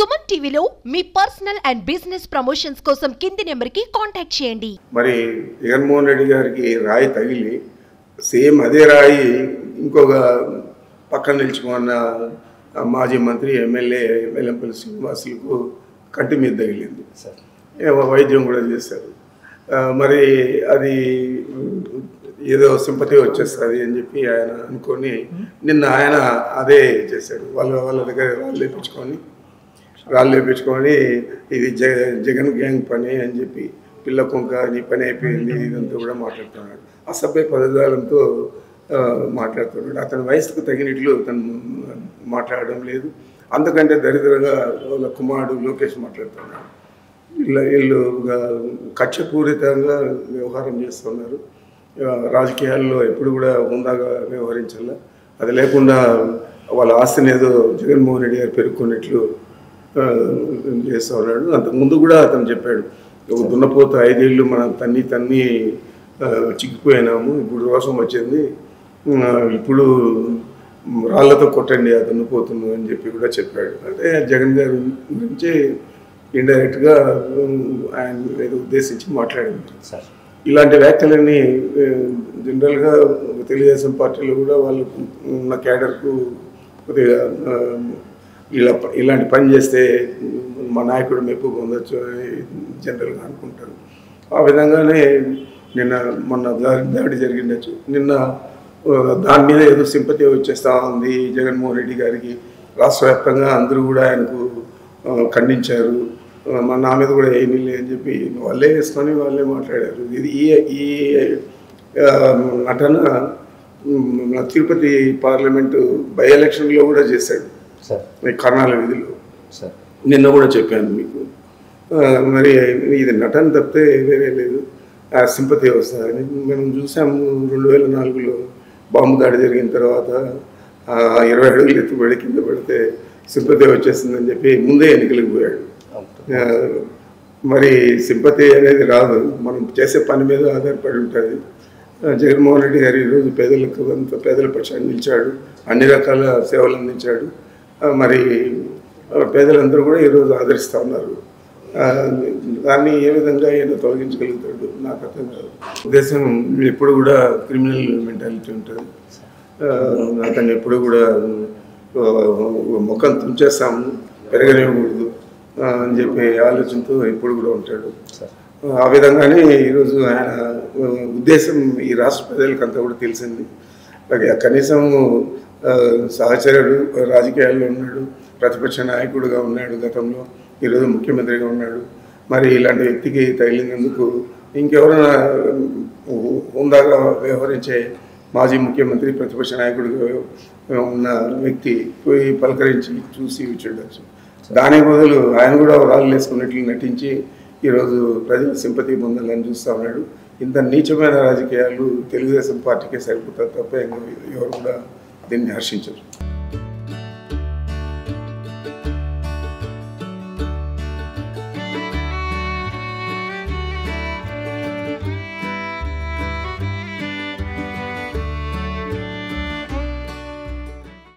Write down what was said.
సుమన్ టీవీలో మీ personal and business promotions కోసం కింది నెంబర్కి కాంటాక్ట్ చేయండి. మరి జగన్మోహన్ రెడ్డి గారికి రాయి తగిలి సేమ్ అదే రాయి ఇంకొక పక్కన నిలుచుకున్న మాజీ మంత్రి ఎమ్మెల్యే వెల్లంపల్లి శ్రీనివాసులకు కంటి మీద తగిలింది. వైద్యం కూడా చేశారు. మరి అది ఏదో సింపతి వచ్చేస్తుంది అని చెప్పి ఆయన అనుకొని నిన్న ఆయన అదే చేశాడు. వాళ్ళ దగ్గర రాళ్ళు వేపించుకొని ఇది జగన్ గ్యాంగ్ పని అని చెప్పి పిల్ల కుంక నీ పని అయిపోయింది ఇదంతా కూడా మాట్లాడుతున్నాడు. అసభ్య పదజాలంతో మాట్లాడుతున్నాడు. అతని వయసుకు తగినట్లు తను మాట్లాడడం లేదు. అందుకంటే దరిద్రంగా వాళ్ళ కుమారుడు లోకేష్ మాట్లాడుతున్నాడు. వీళ్ళు కక్షపూరితంగా వ్యవహారం చేస్తున్నారు. రాజకీయాల్లో ఎప్పుడు కూడా హుందాగా వ్యవహరించాల. అది లేకుండా వాళ్ళ ఆస్తిని ఏదో జగన్మోహన్ రెడ్డి గారు పెరుక్కున్నట్లు చేస్తూ ఉన్నాడు. అంతకుముందు కూడా అతను చెప్పాడు, దున్నపోత 5 ఏళ్ళు మనం తన్ని చిక్కిపోయినాము, ఇప్పుడు రోషం వచ్చింది, ఇప్పుడు రాళ్లతో కొట్టండి ఆ దున్నపోతును అని చెప్పి కూడా చెప్పాడు. అంటే జగన్ గారి గురించి ఇండైరెక్ట్గా ఆయన ఏదో ఉద్దేశించి మాట్లాడింది. ఇలాంటి వ్యాఖ్యలన్నీ జనరల్గా తెలుగుదేశం పార్టీలో కూడా వాళ్ళు ఉన్న క్యాడర్కు కొద్దిగా ఇలాంటి పని చేస్తే మా నాయకుడు మెప్పు పొందొచ్చు అని జనరల్గా అనుకుంటారు. ఆ విధంగానే మొన్న దాడి జరిగిండొచ్చు. నిన్న దాని మీద ఏదో సింపతి వచ్చేస్తూ ఉంది జగన్మోహన్ రెడ్డి గారికి. రాష్ట్ర వ్యాప్తంగా అందరూ కూడా ఆయనకు ఖండించారు. నా మీద కూడా ఏమీ లేదని చెప్పి వాళ్ళే వేసుకొని వాళ్ళే మాట్లాడారు. ఇది ఈ నటన తిరుపతి పార్లమెంటు బై ఎలక్షన్లో కూడా చేశాడు కర్ణాల విధిలో. నిన్న కూడా చెప్పాను మీకు. మరి ఇది నటన తప్పితే వేరే లేదు. ఆ సింపతి వస్తుందని మనం చూసాము. 2004లో బాంబు దాడి జరిగిన తర్వాత 20 అడుగులు ఎత్తుబడి కింద పడితే సింపతి వచ్చేస్తుందని చెప్పి ముందే ఎన్నికలకు పోయాడు. మరి సింపతి అనేది రాదు, మనం చేసే పని మీద ఆధారపడి ఉంటుంది. జగన్మోహన్ రెడ్డి గారు ఈరోజు పేదల పక్షాన్ని నిలిచాడు, అన్ని రకాల సేవలు అందించాడు. మరి పేదలందరూ కూడా ఈరోజు ఆదరిస్తూ ఉన్నారు. దాన్ని ఏ విధంగా ఆయన తొలగించగలుగుతాడు నాకు అర్థం కాదు. ఉద్దేశం ఎప్పుడు కూడా క్రిమినల్ మెంటాలిటీ ఉంటుంది. అతన్ని ఎప్పుడు కూడా ముఖం తుంచేస్తాము, పెరగనివ్వకూడదు అని చెప్పి ఆలోచనతో ఎప్పుడు కూడా ఉంటాడు. ఆ విధంగానే ఈరోజు ఆయన ఉద్దేశం ఈ రాష్ట్ర ప్రజలకు అంతా కూడా తెలిసింది. కనీసం సహచరుడు, రాజకీయాల్లో ఉన్నాడు, ప్రతిపక్ష నాయకుడుగా ఉన్నాడు గతంలో, ఈరోజు ముఖ్యమంత్రిగా ఉన్నాడు. మరి ఇలాంటి వ్యక్తికి తగిలినందుకు ఇంకెవరైనా హుందాగా వ్యవహరించే మాజీ ముఖ్యమంత్రి, ప్రతిపక్ష నాయకుడిగా ఉన్న వ్యక్తి పోయి పలకరించి చూసి చూడవచ్చు. దానికి బదులు ఆయన కూడా రాళ్ళు వేసుకున్నట్లు నటించి ఈరోజు ప్రజల సింపతి పొందాలని చూస్తూ ఉన్నాడు. ఇంత నీచమైన రాజకీయాలు తెలుగుదేశం పార్టీకే సరిపోతారు తప్ప ఎవరు కూడా దీన్ని హర్షించరు.